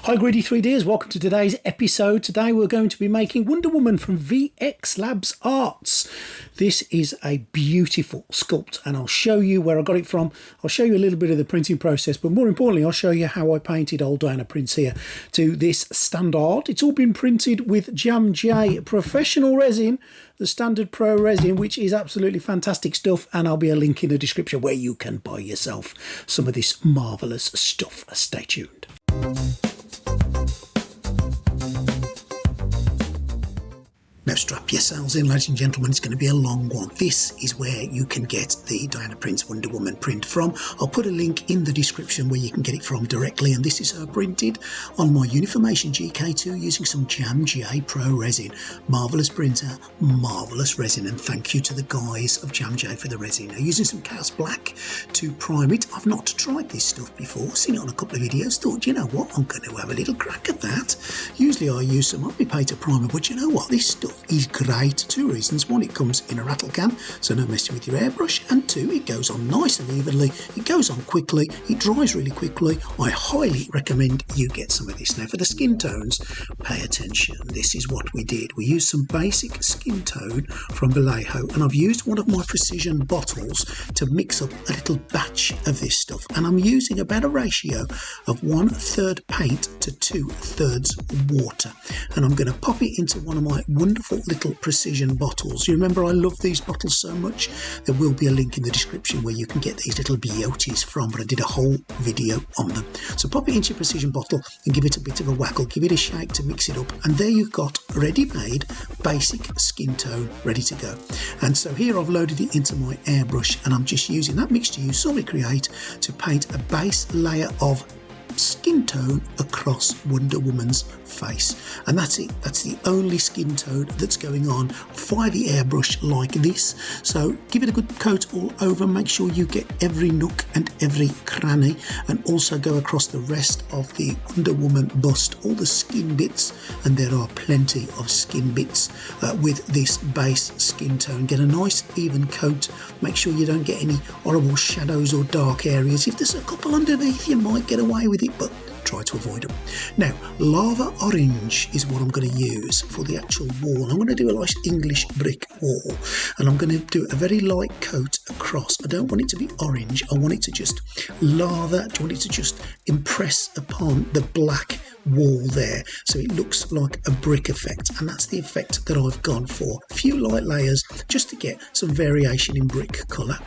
Hi Greedy 3Ds, welcome to today's episode. Today we're going to be making Wonder Woman from VXLabs Arts. This is a beautiful sculpt and I'll show you where I got it from. I'll show you a little bit of the printing process, but more importantly I'll show you how I painted old Diana prints here to this standard. It's all been printed with Jam J professional resin, the standard pro resin, which is absolutely fantastic stuff, and I'll be a link in the description where you can buy yourself some of this marvellous stuff. Stay tuned. Now strap yourselves in, ladies and gentlemen, it's going to be a long one. This is where you can get the Diana Prince Wonder Woman print from. I'll put a link in the description where you can get it from directly, and this is her printed on my Uniformation GK2 using some Jam J Pro resin. Marvellous printer, marvellous resin, and thank you to the guys of Jam J for the resin. Now using some Chaos Black to prime it. I've not tried this stuff before, seen it on a couple of videos, thought, you know what, I'm going to have a little crack at that. Usually I use some Omnipainter primer, but you know what, this stuff is great. Two reasons: one, it comes in a rattle can, so no messing with your airbrush, and two, it goes on nice and evenly, it goes on quickly, it dries really quickly. I highly recommend you get some of this. Now for the skin tones, pay attention. This is what we did. We used some basic skin tone from Vallejo, and I've used one of my precision bottles to mix up a little batch of this stuff, and I'm using about a ratio of 1/3 paint to 2/3 water, and I'm going to pop it into one of my wonderful little precision bottles. You remember I love these bottles so much. There will be a link in the description where you can get these little beauties from, but I did a whole video on them. So pop it into your precision bottle and give it a bit of a waggle, give it a shake to mix it up, and there you've got ready-made basic skin tone ready to go. And so here I've loaded it into my airbrush, and I'm just using that mixture you saw me create to paint a base layer of skin tone across Wonder Woman's face, and that's it. That's the only skin tone that's going on via the airbrush like this. So give it a good coat all over, make sure you get every nook and every cranny, and also go across the rest of the Wonder Woman bust, all the skin bits, and there are plenty of skin bits with this base skin tone. Get a nice even coat, make sure you don't get any horrible shadows or dark areas. If there's a couple underneath you might get away with it, but try to avoid them. Now, lava orange is what I'm going to use for the actual wall. I'm going to do a nice English brick wall, and I'm going to do a very light coat across. I don't want it to be orange, I want it to just lava, I want it to just impress upon the black wall there, so it looks like a brick effect, and that's the effect that I've gone for. A few light layers just to get some variation in brick colour.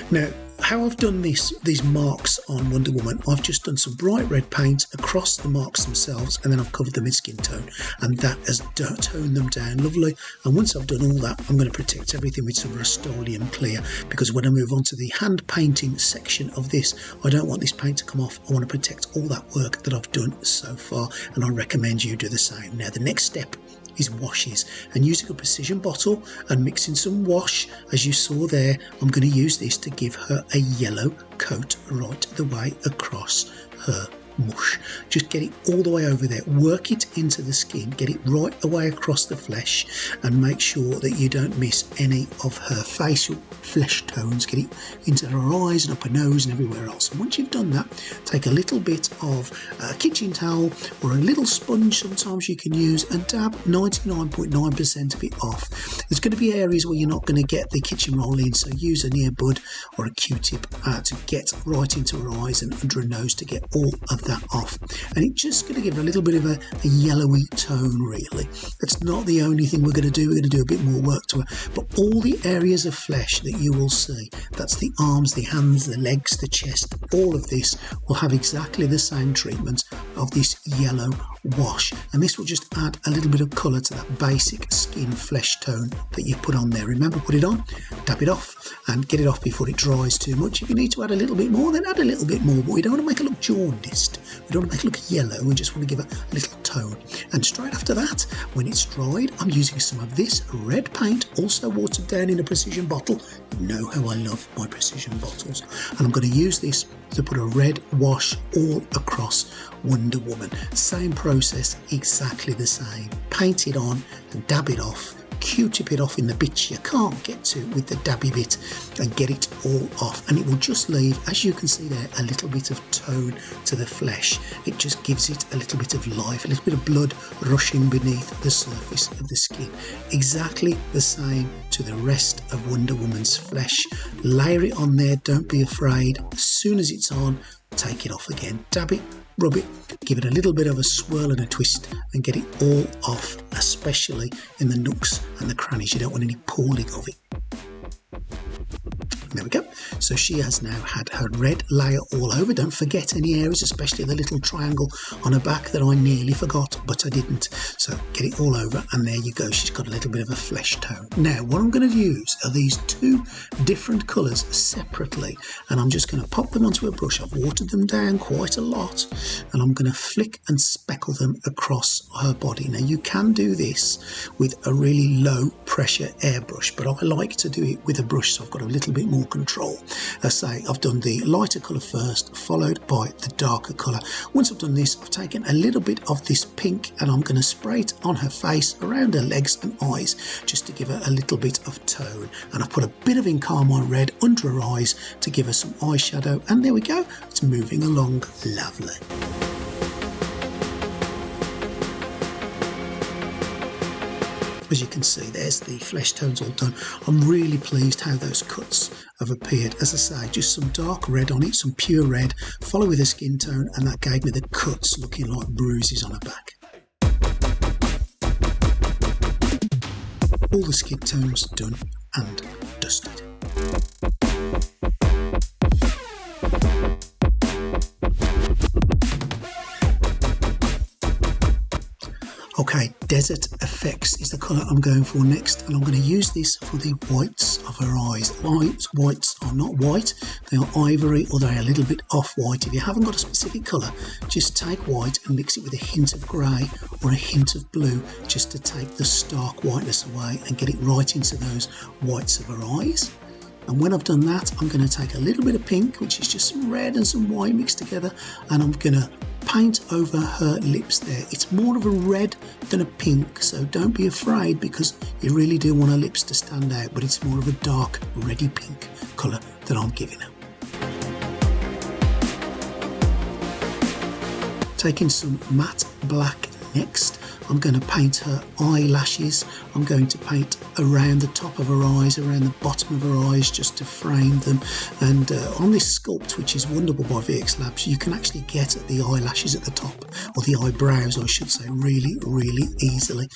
Now, how I've done these marks on Wonder Woman, I've just done some bright red paint across the marks themselves, and then I've covered them in skin tone, and that has toned them down lovely. And once I've done all that, I'm going to protect everything with some Rust-Oleum clear, because when I move on to the hand painting section of this, I don't want this paint to come off. I want to protect all that work that I've done so far, and I recommend you do the same. Now the next step is washes, and using a precision bottle and mixing some wash, as you saw there, I'm going to use this to give her a yellow coat right the way across her mush. Just get it all the way over there, work it into the skin, get it right away across the flesh, and make sure that you don't miss any of her facial flesh tones. Get it into her eyes and up her nose and everywhere else. And once you've done that, take a little bit of a kitchen towel or a little sponge, sometimes you can use, and dab 99.9% of it off. There's going to be areas where you're not going to get the kitchen roll in, so use an earbud or a Q-tip to get right into her eyes and under her nose to get all of that off. And it's just going to give a little bit of a yellowy tone, really. That's not the only thing we're going to do. We're going to do a bit more work to her, but all the areas of flesh that you will see, that's the arms, the hands, the legs, the chest, all of this will have exactly the same treatment of this yellow wash, and this will just add a little bit of colour to that basic skin flesh tone that you put on there. Remember, put it on, dab it off, and get it off before it dries too much. If you need to add a little bit more, then add a little bit more, but we don't want to make it look jaundiced. We don't want to make it look yellow. We just want to give it a little tone. And straight after that, when it's dried, I'm using some of this red paint, also watered down in a precision bottle. You know how I love my precision bottles. And I'm going to use this to put a red wash all across Wonder Woman. Same process, exactly the same. Paint it on and dab it off. Q-tip it off in the bits you can't get to with the dabby bit and get it all off, and it will just leave, as you can see there, a little bit of tone to the flesh. It just gives it a little bit of life, a little bit of blood rushing beneath the surface of the skin. Exactly the same to the rest of Wonder Woman's flesh. Layer it on there, don't be afraid. As soon as it's on, take it off again, dab it, rub it, give it a little bit of a swirl and a twist and get it all off, especially in the nooks and the crannies. You don't want any pooling of it. There we go. So she has now had her red layer all over. Don't forget any areas, especially the little triangle on her back that I nearly forgot, but I didn't. So get it all over, and there you go. She's got a little bit of a flesh tone. Now, what I'm going to use are these two different colours separately, and I'm just going to pop them onto a brush. I've watered them down quite a lot, and I'm going to flick and speckle them across her body. Now, you can do this with a really low pressure airbrush, but I like to do it with a brush, so I've got a little bit more control. Let's say I've done the lighter colour first, followed by the darker colour. Once I've done this, I've taken a little bit of this pink and I'm going to spray it on her face, around her legs and eyes, just to give her a little bit of tone. And I've put a bit of Incarmine red under her eyes to give her some eyeshadow, and there we go. It's moving along lovely. As you can see, there's the flesh tones all done. I'm really pleased how those cuts have appeared. As I say, just some dark red on it, some pure red, follow with a skin tone, and that gave me the cuts looking like bruises on her back. All the skin tones done and dusted. Okay, Desert Effects is the colour I'm going for next, and I'm going to use this for the whites of her eyes. Whites are not white, they are ivory, or they're a little bit off-white. If you haven't got a specific colour, just take white and mix it with a hint of grey or a hint of blue, just to take the stark whiteness away and get it right into those whites of her eyes. And when I've done that, I'm going to take a little bit of pink, which is just some red and some white mixed together, and I'm going to paint over her lips there. It's more of a red than a pink, so don't be afraid, because you really do want her lips to stand out, but it's more of a dark reddy pink colour that I'm giving her. Taking some matte black next, I'm going to paint her eyelashes. I'm going to paint around the top of her eyes, around the bottom of her eyes, just to frame them. And on this sculpt, which is Wonderful by VXLabs, you can actually get the eyelashes at the top, or the eyebrows I should say, really, really easily.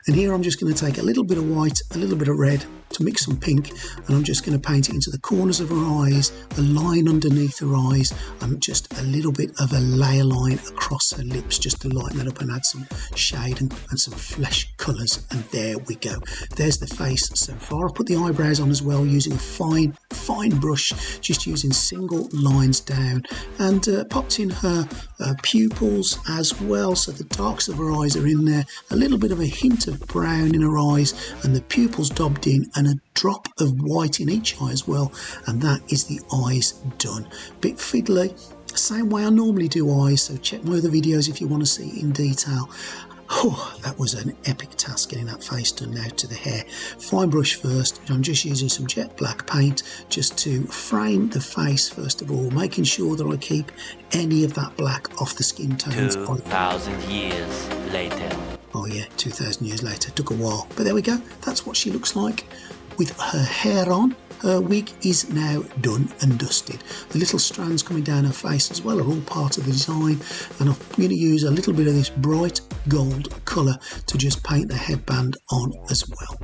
And here I'm just going to take a little bit of white, a little bit of red, to mix some pink, and I'm just going to paint it into the corners of her eyes, a line underneath her eyes, and just a little bit of a layer line across her lips, just to lighten that up and add some shade and some flesh colours. And there we go. There's the face so far. I've put the eyebrows on as well, using a fine brush, just using single lines down, and popped in her pupils as well, so the darks of her eyes are in there, a little bit of a hint of brown in her eyes, and the pupils daubed in, and a drop of white in each eye as well, and that is the eyes done. Bit fiddly, same way I normally do eyes, so check my other videos if you want to see it in detail. Oh, that was an epic task getting that face done. Now to the hair. Fine brush first. I'm just using some jet black paint just to frame the face first of all, making sure that I keep any of that black off the skin tones. 2,000 years later. Oh yeah, 2,000 years later. Took a while, but there we go. That's what she looks like with her hair on. Her wig is now done and dusted. The little strands coming down her face as well are all part of the design, and I'm going to use a little bit of this bright gold colour to just paint the headband on as well.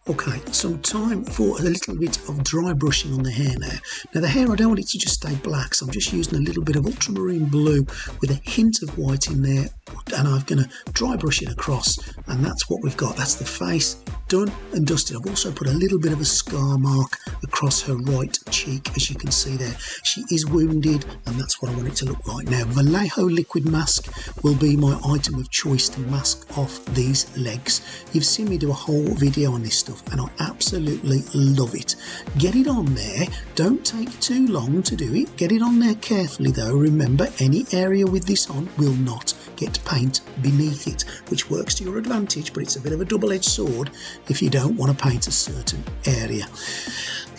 Okay, some time for a little bit of dry brushing on the hair now. Now the hair, I don't want it to just stay black, so I'm just using a little bit of ultramarine blue with a hint of white in there, and I'm going to dry brush it across, and that's what we've got. That's the face done and dusted. I've also put a little bit of a scar mark across her right cheek, as you can see there. She is wounded, and that's what I want it to look like. Now, Vallejo liquid mask will be my item of choice to mask off these legs. You've seen me do a whole video on this stuff, and I absolutely love it. Get it on there. Don't take too long to do it. Get it on there carefully though. Remember, any area with this on will not get paint beneath it, which works to your advantage, but it's a bit of a double-edged sword if you don't want to paint a certain area.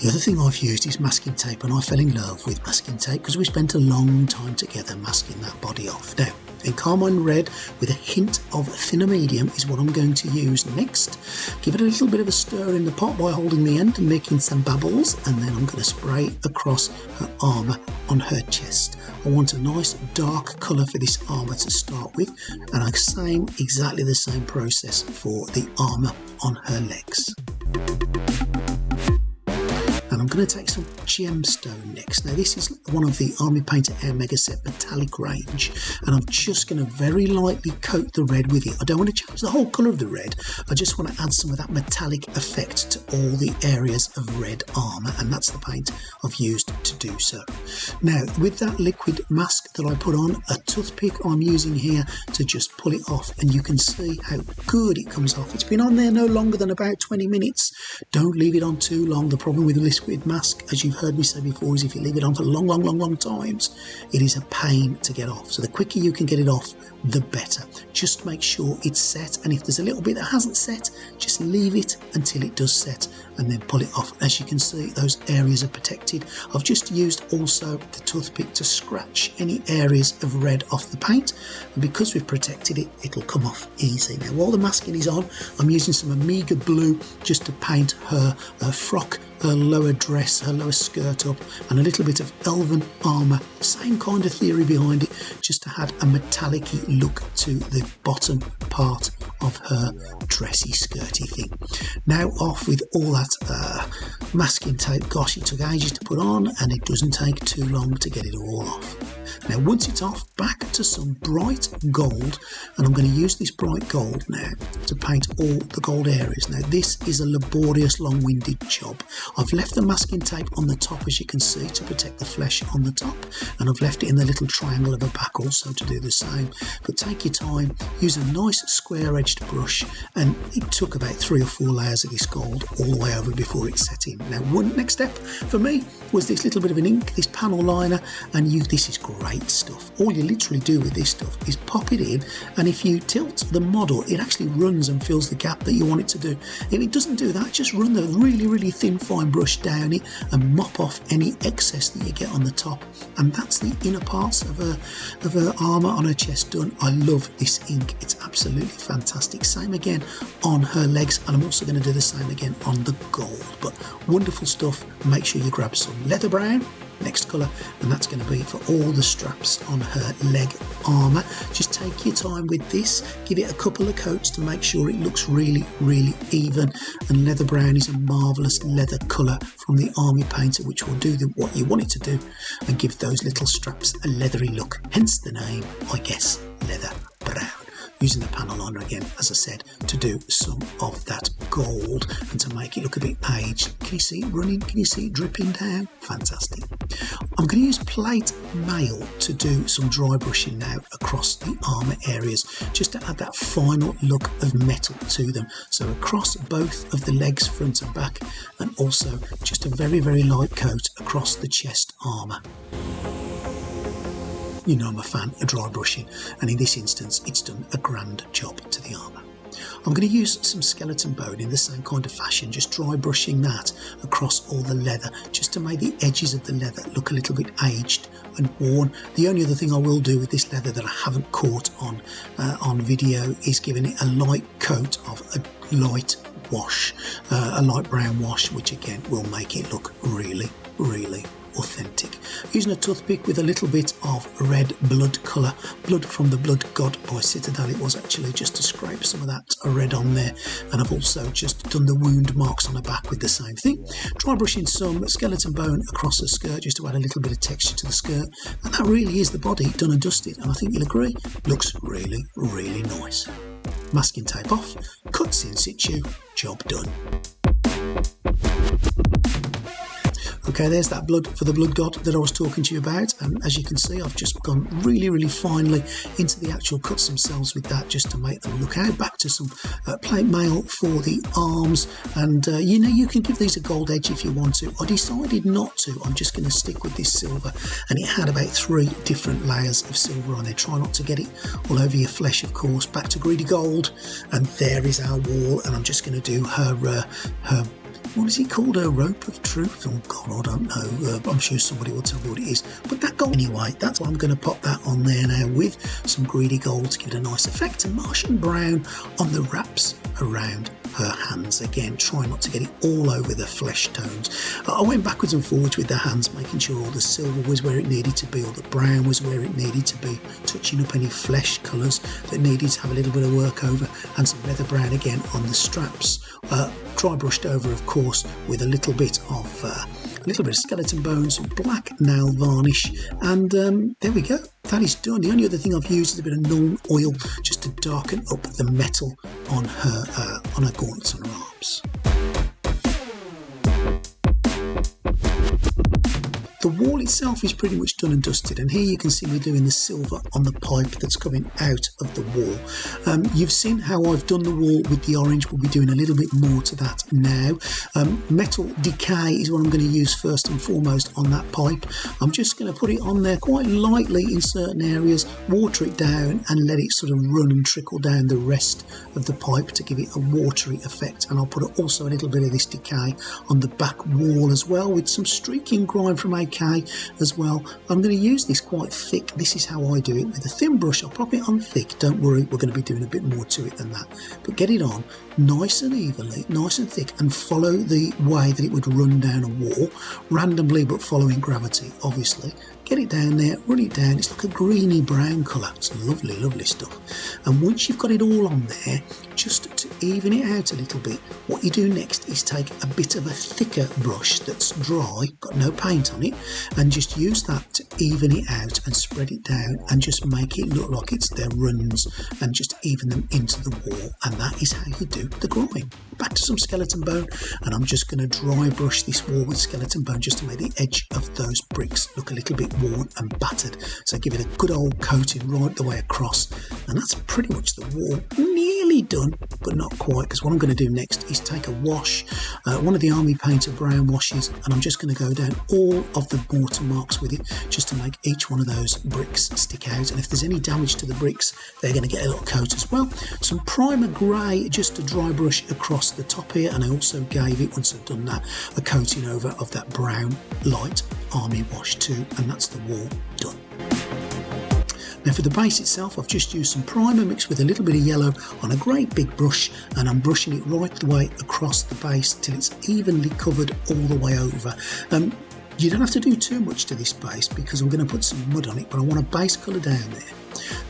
The other thing I've used is masking tape, and I fell in love with masking tape because we spent a long time together masking that body off. Now, in Carmine Red with a hint of thinner medium is what I'm going to use next. Give it a little bit of a stir in the pot by holding the end and making some bubbles, and then I'm going to spray across her armour on her chest. I want a nice dark colour for this armour to start with, and exactly the same process for the armour on her legs. And I'm going to take some gemstone next. Now this is one of the Army Painter Air Mega Set metallic range, and I'm just going to very lightly coat the red with it. I don't want to change the whole colour of the red, I just want to add some of that metallic effect to all the areas of red armour, and that's the paint I've used to do so. Now with that liquid mask that I put on, a toothpick I'm using here to just pull it off, and you can see how good it comes off. It's been on there no longer than about 20 minutes. Don't leave it on too long. The problem with the liquid mask, as you've heard me say before, is if you leave it on for long times, it is a pain to get off. So the quicker you can get it off, the better. Just make sure it's set, and if there's a little bit that hasn't set, just leave it until it does set and then pull it off. As you can see, those areas are protected. I've just used also the toothpick to scratch any areas of red off the paint, and because we've protected it, it'll come off easy. Now while the masking is on, I'm using some Omega blue just to paint her frock, her lower dress, her lower skirt up, and a little bit of elven armour. Same kind of theory behind it, just to add a metallic-y look to the bottom part of her dressy skirty thing. Now off with all that masking tape. Gosh, it took ages to put on, and it doesn't take too long to get it all off. Now once it's off, back to some bright gold, and I'm going to use this bright gold now to paint all the gold areas. Now this is a laborious, long-winded job. I've left the masking tape on the top, as you can see, to protect the flesh on the top, and I've left it in the little triangle of the back also to do the same. But take your time, use a nice square-edged brush, and it took about 3 or 4 layers of this gold all the way over before it set in. Now one next step for me was this little bit of an ink, this panel liner, and this is great stuff. All you literally do with this stuff is pop it in, and if you tilt the model, it actually runs and fills the gap that you want it to do. If it doesn't do that, just run the really thin fine brush down it and mop off any excess that you get on the top, and that's the inner parts of her armour on her chest done. I love this ink, it's absolutely fantastic. Same again on her legs, and I'm also going to do the same again on the gold. But wonderful stuff. Make sure you grab some leather brown, next colour, and that's going to be for all the straps on her leg armour. Just take your time with this, give it a couple of coats to make sure it looks really even, and leather brown is a marvellous leather colour from the Army Painter, which will do what you want it to do and give those little straps a leathery look, hence the name, I guess, leather brown. Using the panel liner again, as I said, to do some of that gold and to make it look a bit aged. Can you see it running? Can you see it dripping down? Fantastic. I'm going to use plate mail to do some dry brushing now across the armour areas, just to add that final look of metal to them. So across both of the legs, front and back, and also just a very light coat across the chest armour. You know I'm a fan of dry brushing, and in this instance it's done a grand job to the armour. I'm going to use some skeleton bone in the same kind of fashion, just dry brushing that across all the leather, just to make the edges of the leather look a little bit aged and worn. The only other thing I will do with this leather that I haven't caught on video is giving it a light coat of a light wash, a light brown wash, which again will make it look really authentic. Using a toothpick with a little bit of red blood colour, blood from the blood god by Citadel it was actually, just to scrape some of that red on there, and I've also just done the wound marks on the back with the same thing. Dry brushing some skeleton bone across the skirt just to add a little bit of texture to the skirt, and that really is the body done and dusted, and I think you'll agree, looks really nice. masking tape off, cuts in situ, job done. Okay, there's that blood for the blood god that I was talking to you about, and as you can see, I've just gone really finely into the actual cuts themselves with that, just to make them look out. Back to some plate mail for the arms, and you know, you can give these a gold edge if you want to. I decided not to. I'm just going to stick with this silver, and it had about 3 different layers of silver on there. Try not to get it all over your flesh, of course. Back to greedy gold, and there is our wall, and I'm just going to do her what is it called? A rope of truth? Oh God, I don't know. I'm sure somebody will tell me what it is. But that gold, anyway, that's why I'm going to pop that on there now with some greedy gold to give it a nice effect. And Martian brown on the wraps around her hands. Again, try not to get it all over the flesh tones. I went backwards and forwards with the hands, making sure all the silver was where it needed to be, all the brown was where it needed to be, touching up any flesh colours that needed to have a little bit of work over, and some leather brown again on the straps. Dry brushed over, of course, with a little bit of skeleton bones, some black nail varnish, and there we go. That is done. The only other thing I've used is a bit of Nuln oil just to darken up the metal on her gauntlets on her arms. The wall itself is pretty much done and dusted, and here you can see me doing the silver on the pipe that's coming out of the wall. You've seen how I've done the wall with the orange. We'll be doing a little bit more to that now. Metal decay is what I'm going to use first and foremost on that pipe. I'm just going to put it on there quite lightly in certain areas, water it down and let it sort of run and trickle down the rest of the pipe to give it a watery effect. And I'll put also a little bit of this decay on the back wall as well, with some streaking grime from AK as well. I'm going to use this quite thick. This is how I do it with a thin brush. I'll pop it on thick. Don't worry, we're going to be doing a bit more to it than that, but get it on nice and evenly, nice and thick, and follow the way that it would run down a wall, randomly but following gravity, obviously. Get it down there, run it down. It's like a greeny brown colour. It's lovely stuff. And once you've got it all on there, just to even it out a little bit, what you do next is take a bit of a thicker brush that's dry, got no paint on it, and just use that to even it out and spread it down and just make it look like it's their runs, and just even them into the wall. And that is how you do the grime. Back to some skeleton bone, and I'm just going to dry brush this wall with skeleton bone just to make the edge of those bricks look a little bit worn and battered. So give it a good old coating right the way across, and that's pretty much the wall. Nearly done, but not quite, because what I'm going to do next is take a wash, one of the Army Painter brown washes, and I'm just going to go down all of the mortar marks with it just to make each one of those bricks stick out. And if there's any damage to the bricks, they're going to get a little coat as well. Some primer grey just to dry brush across the top here, and I also gave it, once I've done that, a coating over of that brown light army wash too, and that's the wall done. Now for the base itself, I've just used some primer mixed with a little bit of yellow on a great big brush, and I'm brushing it right the way across the base till it's evenly covered all the way over. You don't have to do too much to this base because I'm going to put some mud on it, but I want a base colour down there.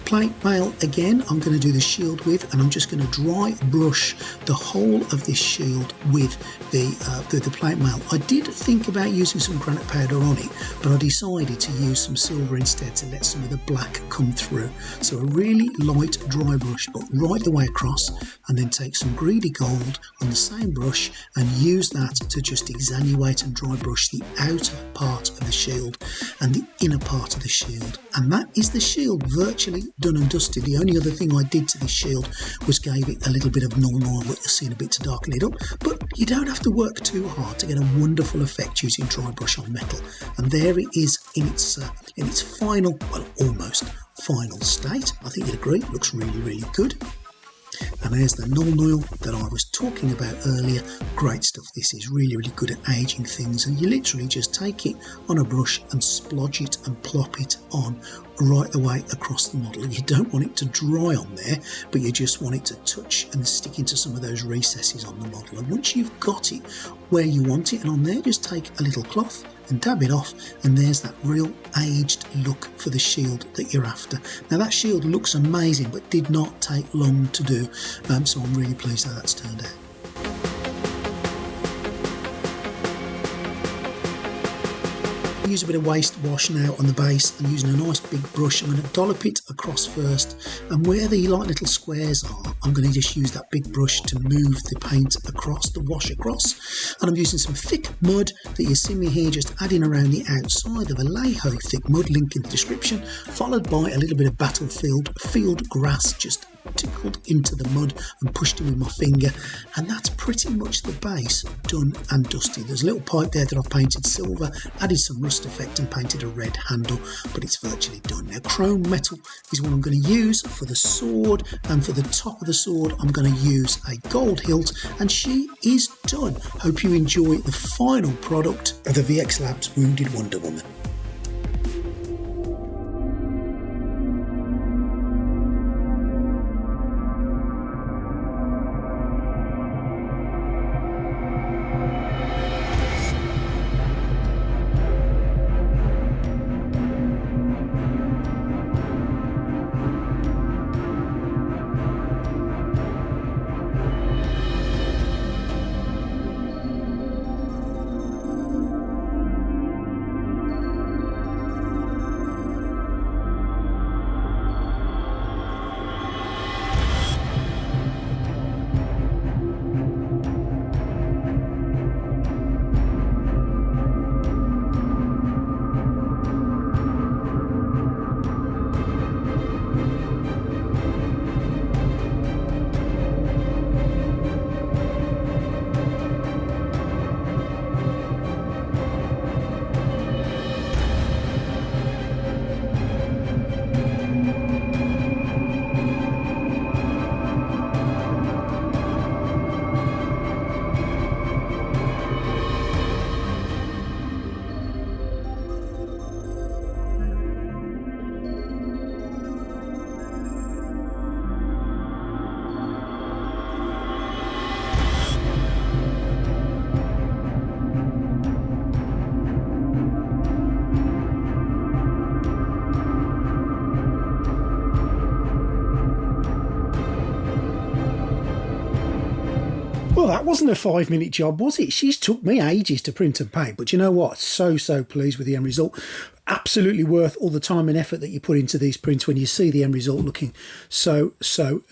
Plate mail again, I'm going to do the shield with, and I'm just going to dry brush the whole of this shield with the plate mail. I did think about using some granite powder on it, but I decided to use some silver instead to let some of the black come through. So a really light dry brush, but right the way across, and then take some greedy gold on the same brush and use that to just extenuate and dry brush the outer part of the shield and the inner part of the shield. And that is the shield virtually done and dusted. The only other thing I did to this shield was gave it a little bit of Nuln oil that you'll see in a bit to darken it up, but you don't have to work too hard to get a wonderful effect using dry brush on metal. And there it is in its final, well, almost final state. I think you'd agree, it looks really good. And there's the Nuln oil that I was talking about earlier. Great stuff. This is really good at aging things, and you literally just take it on a brush and splodge it and plop it on right the way across the model. You don't want it to dry on there, but you just want it to touch and stick into some of those recesses on the model. And once you've got it where you want it and on there, just take a little cloth and dab it off, and there's that real aged look for the shield that you're after. Now that shield looks amazing, but did not take long to do, so I'm really pleased how that's turned out. Use a bit of waste wash now on the base. I'm using a nice big brush. I'm going to dollop it across first, and where the like little squares are, I'm going to just use that big brush to move the paint across, the wash across. And I'm using some thick mud that you see me here just adding around the outside of a Elegoo thick mud, link in the description, followed by a little bit of battlefield field grass just tickled into the mud and pushed in with my finger, and that's pretty much the base done and dusty. There's a little pipe there that I've painted silver, added some rust effect and painted a red handle, but it's virtually done. Now chrome metal is what I'm going to use for the sword, and for the top of the sword I'm going to use a gold hilt, and she is done. Hope you enjoy the final product of the VXLabs Wounded Wonder Woman. Well, that wasn't a 5-minute job, was it? She's took me ages to print and paint, but you know what? So pleased with the end result. Absolutely worth all the time and effort that you put into these prints when you see the end result looking so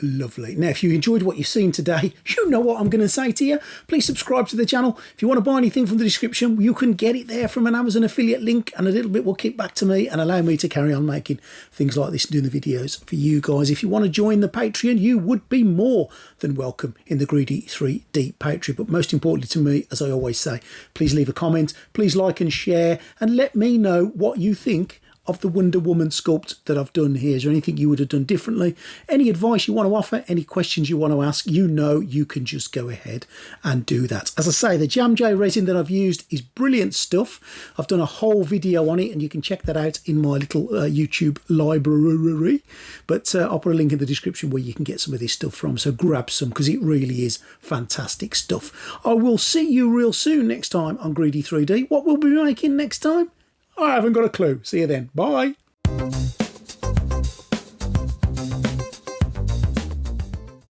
lovely. Now, if you enjoyed what you've seen today, you know what I'm going to say to you. Please subscribe to the channel. If you want to buy anything from the description, you can get it there from an Amazon affiliate link, and a little bit will kick back to me and allow me to carry on making things like this and doing the videos for you guys. If you want to join the Patreon, you would be more than welcome in the Greedy 3D Patreon. But most importantly to me, as I always say, please leave a comment, please like and share, and let me know what you think of the Wonder Woman sculpt that I've done here. Is there anything you would have done differently? Any advice you want to offer? Any questions you want to ask? You know you can just go ahead and do that. As I say, the Jam J resin that I've used is brilliant stuff. I've done a whole video on it, and you can check that out in my little YouTube library. But I'll put a link in the description where you can get some of this stuff from. So grab some, because it really is fantastic stuff. I will see you real soon next time on Greedy 3D. What we'll be making next time? I haven't got a clue. See you then. Bye.